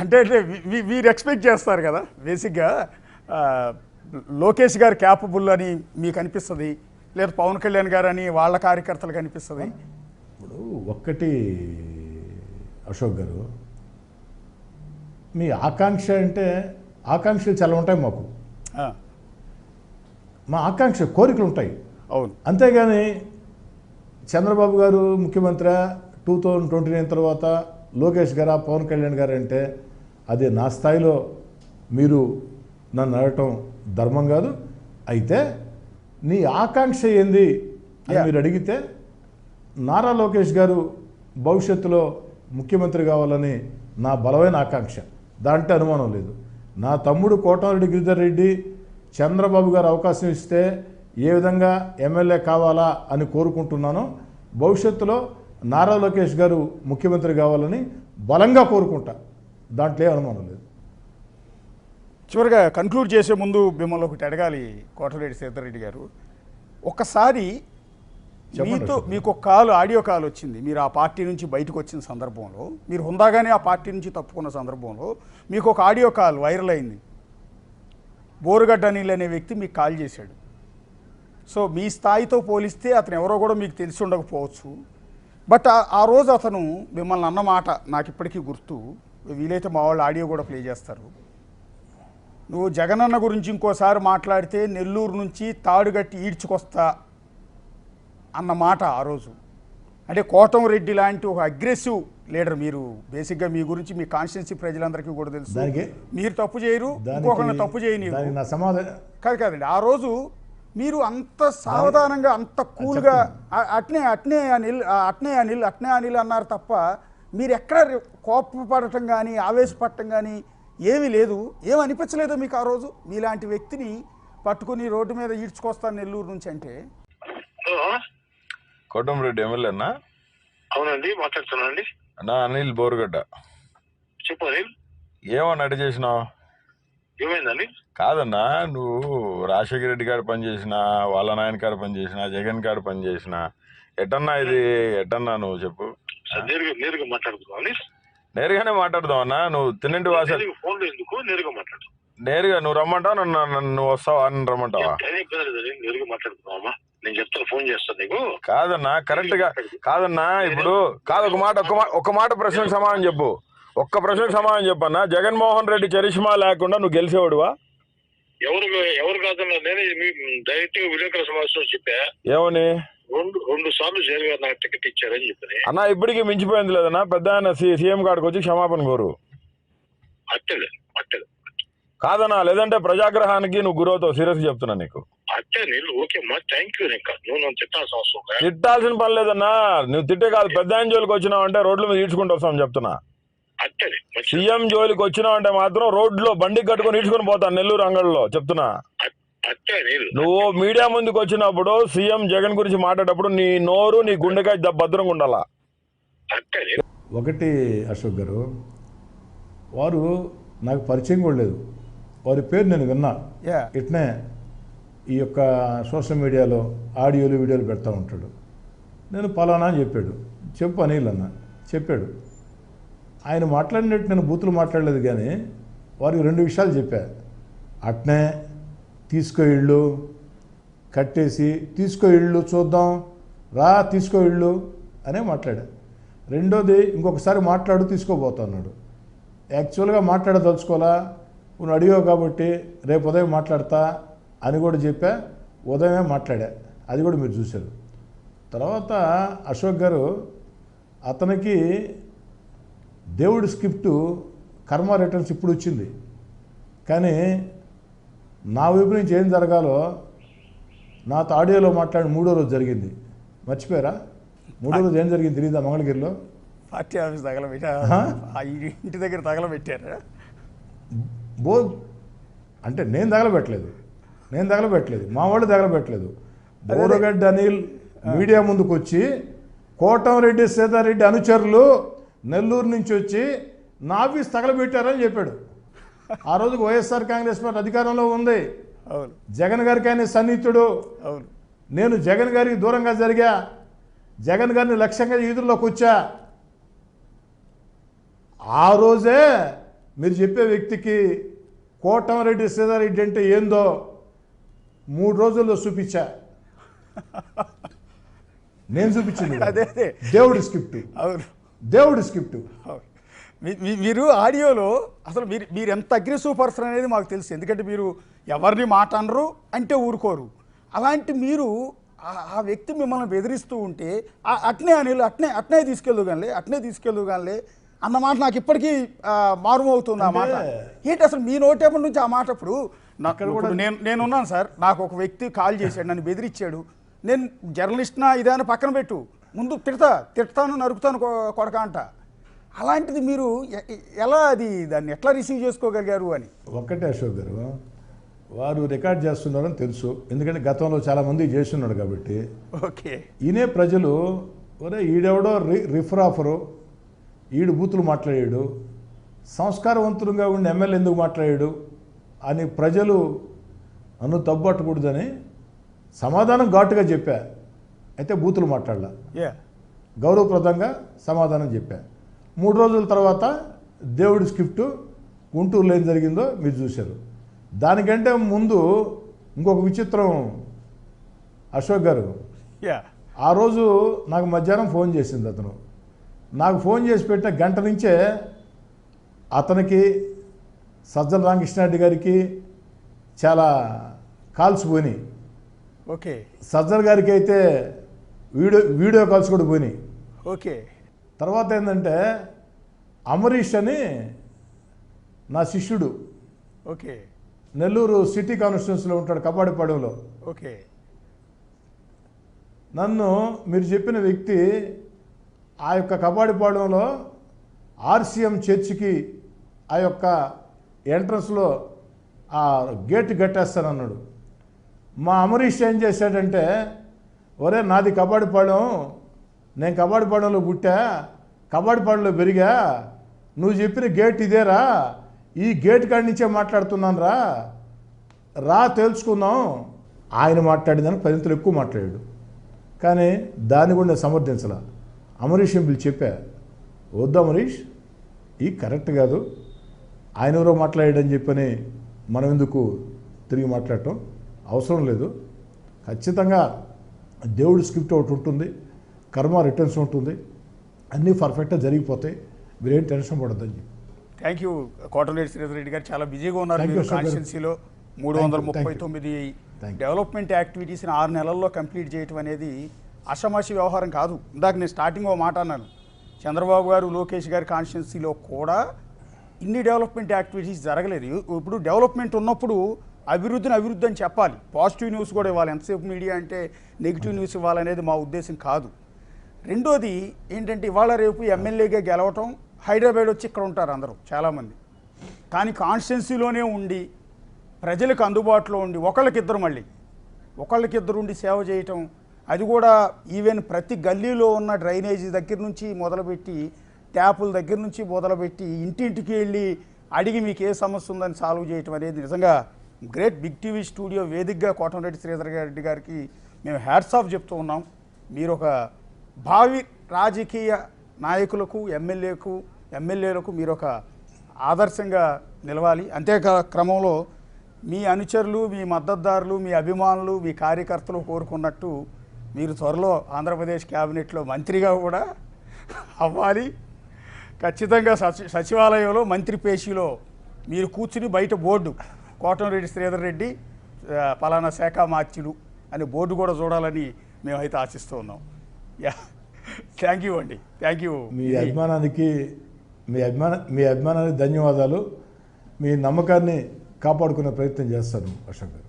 అంటే మీరు ఎక్స్పెక్ట్ చేస్తారు కదా బేసిక్గా లోకేష్ గారు క్యాపబుల్ అని మీకు అనిపిస్తుంది, లేదా పవన్ కళ్యాణ్ గారు అని వాళ్ళ కార్యకర్తలకు అనిపిస్తుంది. ఇప్పుడు ఒక్కటి అశోక్ గారు, మీ ఆకాంక్ష అంటే ఆకాంక్షలు చాలా ఉంటాయి మాకు. మా ఆకాంక్ష కోరికలు ఉంటాయి. అవును. అంతేగాని చంద్రబాబు గారు ముఖ్యమంత్రి 2029 తర్వాత లోకేష్ గారా పవన్ కళ్యాణ్ గారు అంటే అది నా స్థాయిలో మీరు నన్ను అడగటం ధర్మం కాదు. అయితే నీ ఆకాంక్ష ఏంది అని మీరు అడిగితే, నారా లోకేష్ గారు భవిష్యత్తులో ముఖ్యమంత్రి కావాలని నా బలమైన ఆకాంక్ష, దాంట్లో అనుమానం లేదు. నా తమ్ముడు కోటమిరెడ్డి గిరిధర్ రెడ్డి చంద్రబాబు గారు అవకాశం ఇస్తే ఏ విధంగా ఎమ్మెల్యే కావాలా అని కోరుకుంటున్నానో, భవిష్యత్తులో నారా లోకేష్ గారు ముఖ్యమంత్రి కావాలని బలంగా కోరుకుంటా, దాంట్లో ఏ అనుమానం లేదు. చివరిగా కన్క్లూడ్ చేసే ముందు మిమ్మల్ని ఒకటి అడగాలి కోటమిరెడ్డి సీతారెడ్డి గారు. ఒకసారి మీతో మీకు ఒక ఆడియో కాల్ వచ్చింది, మీరు ఆ పార్టీ నుంచి బయటకు వచ్చిన సందర్భంలో, మీరు హుందాగానే ఆ పార్టీ నుంచి తప్పుకున్న సందర్భంలో మీకు ఒక ఆడియో కాల్ వైరల్ అయింది. బోరుగడ్డ అనిల్ అనే వ్యక్తి మీకు కాల్ చేశాడు. సో మీ స్థాయితో పోలిస్తే అతను ఎవరో కూడా మీకు తెలిసి ఉండకపోవచ్చు. బట్ ఆ రోజు అతను మిమ్మల్ని అన్న మాట నాకు ఇప్పటికీ గుర్తు. వీలైతే మా వాళ్ళు ఆడియో కూడా ప్లే చేస్తారు. నువ్వు జగనన్న గురించి ఇంకోసారి మాట్లాడితే నెల్లూరు నుంచి తాడుగట్టి ఈడ్చుకొస్తా అన్న మాట ఆ రోజు. అంటే కోటమిరెడ్డి లాంటి ఒక అగ్రెసివ్ లీడర్. మీరు బేసిక్గా మీ గురించి మీ కాన్స్టిట్యున్సీ ప్రజలందరికీ కూడా తెలుసు. మీరు తప్పు చేయరు, ఇంకొకరిని తప్పు చేయని కాదండి. ఆ రోజు మీరు అంత సావధానంగా అంత కూల్గా అట్నే అనిల్ అన్నారు తప్ప మీరు ఎక్కడ కోపపడటం కానీ ఆవేశపడటం కానీ ఏమీ లేదు. ఏమనిపించలేదు మీకు ఆ రోజు? మీలాంటి వ్యక్తిని పట్టుకుని రోడ్డు మీద ఈడ్చుకొస్తాను నెల్లూరు నుంచి అంటే. కోటమిరెడ్డి ఎమ్మెల్యేనా? అవునండి, మాట్లాడుతున్నానండి. నా అనిల్ బోరుగడ్డ. చెప్పు అనిల్. ఏమన్నా అడి చేసినావు? ఏమైందండి? కాదన్నా, నువ్వు రాజశేఖర రెడ్డి గారు పనిచేసినా, వాళ్ళ నాయన గారు పనిచేసినా, జగన్ గారు పనిచేసినా, ఎటన్నా ఇది ఎటన్నా నువ్వు చెప్పు. నేరుగా మాట్లాడుతున్నావు. నేరుగానే మాట్లాడదాం అన్నా. నువ్వు తిన్నింటి వాస ఫోన్లో ఎందుకు నేరుగా మాట్లాడు. నేరుగా నువ్వు రమ్మంటావు, నువ్వు వస్తావా అని రమ్మంటావా? నేరుగా మాట్లాడుతున్నావమ్మా, నేను చెప్తాను, ఫోన్ చేస్తాను నీకు. కాదన్నా, కరెక్ట్ గా కాదన్నా. ఇప్పుడు కాదు, ఒక మాట ప్రశ్నకు సమాధానం చెప్పు. ఒక్క ప్రశ్నకు సమాధానం చెప్పన్నా. జగన్మోహన్ రెడ్డి చరిష్మా లేకుండా నువ్వు గెలిచేవాడువా? ఎవరు కాదన్నా, నేనే డైరెక్ట్ విలేకరుల సమావేశం చెప్పా. ఏమని? రెండు సార్లు జగన్ గారు నాకు టికెట్ ఇచ్చారని చెప్పి. అన్నా ఇప్పటికీ మించిపోయింది లేదన్నా. పెద్ద ఆయన సీఎం కాడికి వచ్చి క్షమాపణ కోరు. అట్టలే కాదన్నా, లేదంటే ప్రజాగ్రహానికి నువ్వు గురవుతావు. సీరియస్ చెప్తున్నా నీకు. తిట్టాల్సిన పని లేదన్నా. నువ్వు తిట్టే కాదు, పెద్ద ఆయన జోలికి వచ్చినావు అంటే రోడ్ల మీద ఈడ్చుకుంటూ వస్తాం చెప్తున్నా. సీఎం జోలికి వచ్చినావు అంటే మాత్రం రోడ్లో బండి కట్టుకుని ఈడ్చుకుని పోతాను నెల్లూరు అంగళ్ళలో చెప్తున్నా. నువ్వు మీడియా ముందుకు వచ్చినప్పుడు సీఎం జగన్ గురించి మాట్లాడేటప్పుడు నీ నోరు నీ గుండెకాయ భద్రంగా ఉండాలా. ఒకటి అశోక్ గారు, వారు నాకు పరిచయం కూడా లేదు. వారి పేరు నేను విన్నా. ఇట్నే ఈ యొక్క సోషల్ మీడియాలో ఆడియోలు వీడియోలు పెడతా ఉంటాడు. నేను పలానా అని చెప్పాడు. చెప్పు అనిల్ అన్న చెప్పాడు. ఆయన మాట్లాడినట్టు నేను బూతులు మాట్లాడలేదు, కానీ వారికి 2 విషయాలు చెప్పా. అట్నే తీసుకో ఇళ్ళు కట్టేసి తీసుకో ఇళ్ళు చూద్దాం రా తీసుకో ఇళ్ళు అనే మాట్లాడా. రెండోది ఇంకొకసారి మాట్లాడు తీసుకోబోతా అన్నాడు. యాక్చువల్గా మాట్లాడదలుచుకోవాలా, నువ్వు అడిగావు కాబట్టి రేపు ఉదయం మాట్లాడతా అని కూడా చెప్పా. ఉదయమే మాట్లాడా, అది కూడా మీరు చూశారు. తర్వాత అశోక్ గారు, అతనికి దేవుడి స్క్రిప్టు కర్మ రిటర్న్స్ ఇప్పుడు వచ్చింది, కానీ నా వైపు నుంచి ఏం జరగాలో నాతో ఆడియోలో మాట్లాడి 3వ రోజు జరిగింది. మర్చిపోయారా? 3వ రోజు ఏం జరిగింది తెలియదా? మంగళగిరిలో పార్టీ ఆఫీస్ తగలబెట్టారు, ఇంటి దగ్గర తగలబెట్టారు. అంటే నేను తగలబెట్టలేదు, మా వాళ్ళు తగలబెట్టలేదు. బోరుగడ్డ అనిల్ మీడియా ముందుకు వచ్చి కోటమిరెడ్డి సీతారెడ్డి అనుచరులు నెల్లూరు నుంచి వచ్చి నా ఆఫీస్ తగలబెట్టారని చెప్పాడు. ఆ రోజుకు వైఎస్ఆర్ కాంగ్రెస్ పార్టీ అధికారంలో ఉంది. జగన్ గారికి ఆయన సన్నిహితుడు. నేను జగన్ గారికి దూరంగా జరిగా, జగన్ గారిని లక్ష్యంగా ఈదుల్లోకి వచ్చా. ఆ రోజే మీరు చెప్పే వ్యక్తికి కోటమిరెడ్డి శ్రీధర్రెడ్డి అంటే ఏందో 3 రోజుల్లో చూపించా. నేను చూపించింది అదే దేవుడి స్క్రిప్ట్. అవును, దేవుడి స్క్రిప్ట్. మీరు ఆడియోలో అసలు మీరు ఎంత అగ్రెసివ్ పర్సన్ అనేది మాకు తెలుసు. ఎందుకంటే మీరు ఎవరిని మాట అనరు అంటే ఊరుకోరు. అలాంటి మీరు ఆ వ్యక్తి మిమ్మల్ని బెదిరిస్తూ ఉంటే అట్నే అనిల్ అట్నే తీసుకెళ్దు కానీ అన్నమాట నాకు ఇప్పటికీ మారుమవుతుంది ఆ మాట. ఏంటి అసలు మీ నోటేపటి నుంచి ఆ మాట? ఇప్పుడు నేనున్నాను సార్, నాకు ఒక వ్యక్తి కాల్ చేశాడు, నన్ను బెదిరించాడు. నేను జర్నలిస్ట్నా ఇదాన్ని పక్కన పెట్టు, ముందు తిడతాను నరుకుతాను కొడక అంట. అలాంటిది మీరు ఎలా దాన్ని ఎట్లా రిసీవ్ చేసుకోగలిగారు అని? ఒక్కటే అశోక్ గారు, వారు రికార్డ్ చేస్తున్నారని తెలుసు, ఎందుకంటే గతంలో చాలామంది చేస్తున్నాడు కాబట్టి. ఓకే, ఈయనే ప్రజలు ఒరే ఈడెవడో రిఫరాఫరు, ఈడు బూతులు మాట్లాడాడు, సంస్కారవంతులుగా ఉండి ఎమ్మెల్యే ఎందుకు మాట్లాడాడు అని ప్రజలు నన్ను తప్పట్టకూడదని సమాధానం ఘాటుగా చెప్పా. అయితే బూతులు మాట్లాడలా, గౌరవప్రదంగా సమాధానం చెప్పా. 3 రోజుల తర్వాత దేవుడి స్క్రిప్ట్ గుంటూరులో ఏం జరిగిందో మీరు చూశారు. దానికంటే ముందు ఇంకొక విచిత్రం అశోక్ గారు, ఆ రోజు నాకు మధ్యాహ్నం ఫోన్ చేసింది అతను. నాకు ఫోన్ చేసి పెట్టిన గంట నుంచే అతనికి సజ్జల రామకృష్ణారెడ్డి గారికి చాలా కాల్స్ పోయినాయి. ఓకే, సజ్జల గారికి అయితే వీడియో కాల్స్ కూడా పోయినాయి. ఓకే, తర్వాత ఏంటంటే అమరీష్ అని నా శిష్యుడు, ఓకే, నెల్లూరు సిటీ కాన్స్టిట్యున్సీలో ఉంటాడు, కబాడిపాడెంలో. ఓకే, నన్ను మీరు చెప్పిన వ్యక్తి ఆ యొక్క కబాడిపాడెంలో ఆర్సీఎం చర్చికి ఆ యొక్క ఎంట్రన్స్లో ఆ గేట్ కట్టేస్తానన్నాడు. మా అమరీష్ ఏం చేశాడంటే, ఒరే నాది కబాడిపాడెం, నేను కబాడిపాడెంలో పుట్టా, కబాడిపాడెంలో పెరిగా, నువ్వు చెప్పిన గేట్ ఇదేరా, ఈ గేట్ కాడి నుంచే మాట్లాడుతున్నాను రా తెలుసుకుందాం. ఆయన మాట్లాడిందని 10 ఎక్కువ మాట్లాడాడు. కానీ దాన్ని కూడా నేను సమర్థించలా. అమరీష్ని పిలిచి చెప్పా, వద్దు అమరీష్, ఈ కరెక్ట్ కాదు, ఆయన ఎవరో మాట్లాడాడని చెప్పని మనం ఎందుకు తిరిగి మాట్లాడటం అవసరం లేదు. ఖచ్చితంగా దేవుడి స్క్రిప్ట్ ఒకటి ఉంటుంది, కర్మ రిటర్న్స్ ఉంటుంది, అన్నీ పర్ఫెక్ట్గా జరిగిపోతాయి, మీరేం టెన్షన్ పడొద్దని చెప్పి. థ్యాంక్ యూ కోటమిరెడ్డి శ్రీధర్రెడ్డి గారు. చాలా బిజీగా ఉన్నారు కాన్స్టిట్యున్సీలో. 339 డెవలప్మెంట్ యాక్టివిటీస్ని 6 నెలల్లో కంప్లీట్ చేయటం అనేది అషమాషి వ్యవహారం కాదు. ఇందాక నేను స్టార్టింగ్ మాట అన్నాను, చంద్రబాబు గారు లోకేష్ గారి కాన్స్టిట్యున్సీలో కూడా ఇన్ని డెవలప్మెంట్ యాక్టివిటీస్ జరగలేదు. ఇప్పుడు డెవలప్మెంట్ ఉన్నప్పుడు అభివృద్ధి అని చెప్పాలి, పాజిటివ్ న్యూస్ కూడా ఇవ్వాలి. ఎంతసేపు మీడియా అంటే నెగిటివ్ న్యూస్ ఇవ్వాలనేది మా ఉద్దేశం కాదు. రెండోది ఏంటంటే, ఇవాళ రేపు ఎమ్మెల్యేగా గెలవటం, హైదరాబాద్ వచ్చి ఇక్కడ ఉంటారు అందరూ చాలామంది, కానీ కాన్స్టిట్యున్సీలోనే ఉండి ప్రజలకు అందుబాటులో ఉండి ఒకళ్ళకిద్దరు ఉండి సేవ చేయటం, అది కూడా ఈవెన్ ప్రతి గల్లీలో ఉన్న డ్రైనేజీ దగ్గర నుంచి మొదలుపెట్టి, ట్యాపుల దగ్గర నుంచి మొదలుపెట్టి, ఇంటింటికి వెళ్ళి అడిగి మీకు ఏ సమస్య ఉందని సాల్వ్ చేయటం అనేది నిజంగా గ్రేట్. బిగ్ టీవీ స్టూడియో వేదికగా కోటమిరెడ్డి శ్రీధర్రెడ్డి గారికి మేము హ్యాట్స్ ఆఫ్ చెప్తూ ఉన్నాం. మీరు ఒక భావి రాజకీయ నాయకులకు, ఎమ్మెల్యేలకు మీరు ఒక ఆదర్శంగా నిలవాలి. అంతే క్రమంలో మీ అనుచరులు, మీ మద్దతుదారులు, మీ అభిమానులు, మీ కార్యకర్తలు కోరుకున్నట్టు మీరు త్వరలో ఆంధ్రప్రదేశ్ క్యాబినెట్లో మంత్రిగా కూడా అవ్వాలి. ఖచ్చితంగా సచివాలయంలో మంత్రి పేషీలో మీరు కూర్చుని బయట బోర్డు కోటమిరెడ్డి శ్రీధర్రెడ్డి పలానా శాఖ మార్చులు అనే బోర్డు కూడా చూడాలని మేమైతే ఆశిస్తూ ఉన్నాం. థ్యాంక్ యూ అండి, థ్యాంక్ యూ. మీ అభిమానానికి ధన్యవాదాలు. మీ నమ్మకాన్ని కాపాడుకునే ప్రయత్నం చేస్తాను అశోక్ గారు.